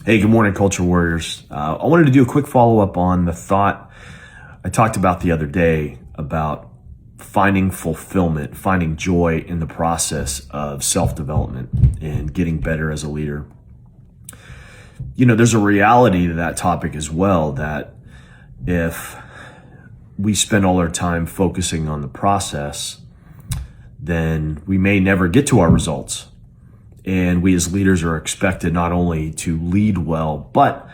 Hey, good morning, Culture Warriors. I wanted to do a quick follow-up on the thought I talked about the other day about finding fulfillment, finding joy in the process of self-development and getting better as a leader. You know, there's a reality to that topic as well, that if we spend all our time focusing on the process, then we may never get to our results. And we as leaders are expected not only to lead well, but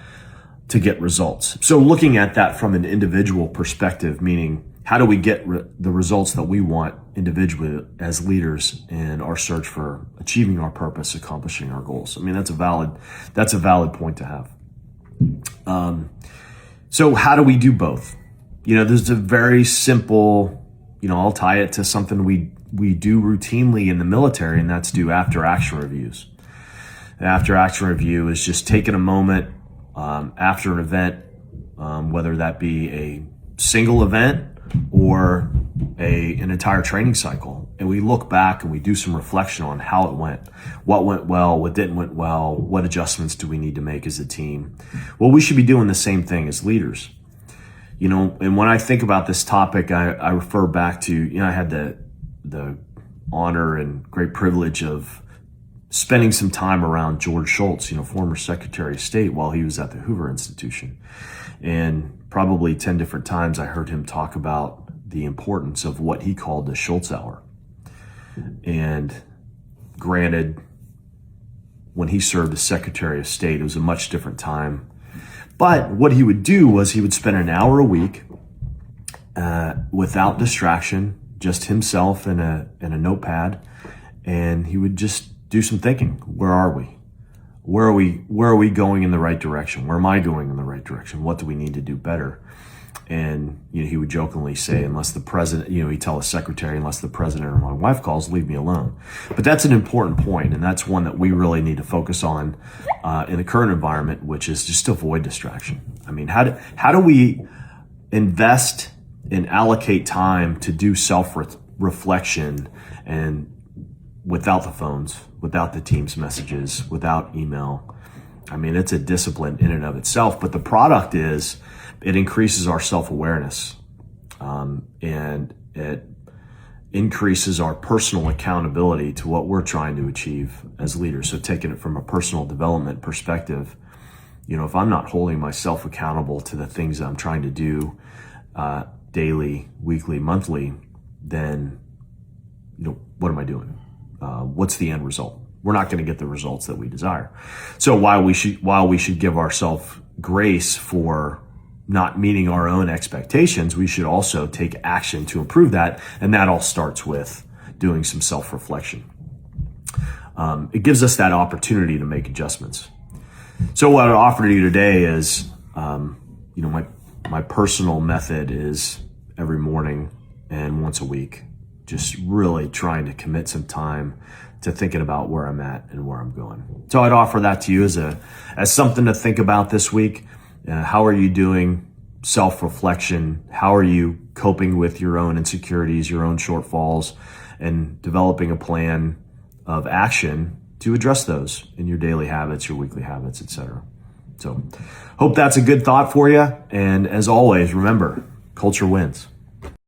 to get results. So looking at that from an individual perspective, meaning how do we get the results that we want individually as leaders in our search for achieving our purpose, accomplishing our goals? I mean, that's a valid point to have. So how do we do both? You know, there's a very simple, I'll tie it to something we do routinely in the military, and that's do after action reviews. An after action review is just taking a moment after an event, whether that be a single event or an entire training cycle, and we look back and we do some reflection on how it went, what went well, what didn't went well, what adjustments do we need to make as a team. Well, we should be doing the same thing as leaders. And when I think about this topic, I refer back to, I had the honor and great privilege of spending some time around George Shultz, former Secretary of State, while he was at the Hoover Institution. And probably 10 different times I heard him talk about the importance of what he called the Shultz Hour. And granted, when he served as Secretary of State, it was a much different time. But what he would do was he would spend an hour a week without distraction, just himself and a notepad, and he would just do some thinking. Where are we? Where are we going in the right direction? Where am I going in the right direction? What do we need to do better? And he would jokingly say, unless the president, he'd tell the secretary, unless the president or my wife calls, leave me alone. But that's an important point, and that's one that we really need to focus on in the current environment, which is just to avoid distraction. I mean, how do we invest and allocate time to do self-reflection, and without the phones, without the Teams messages, without email? I mean, it's a discipline in and of itself, but the product is it increases our self-awareness, and it increases our personal accountability to what we're trying to achieve as leaders. So taking it from a personal development perspective, if I'm not holding myself accountable to the things that I'm trying to do daily, weekly, monthly, then, what am I doing? What's the end result? We're not going to get the results that we desire. So while we should give ourselves grace for not meeting our own expectations, we should also take action to improve that. And that all starts with doing some self-reflection. It gives us that opportunity to make adjustments. So what I offer to you today is, my personal method is every morning and once a week, just really trying to commit some time to thinking about where I'm at and where I'm going. So I'd offer that to you as something to think about this week. How are you doing self-reflection? How are you coping with your own insecurities, your own shortfalls, and developing a plan of action to address those in your daily habits, your weekly habits, etc. So hope that's a good thought for you. And as always, remember, culture wins.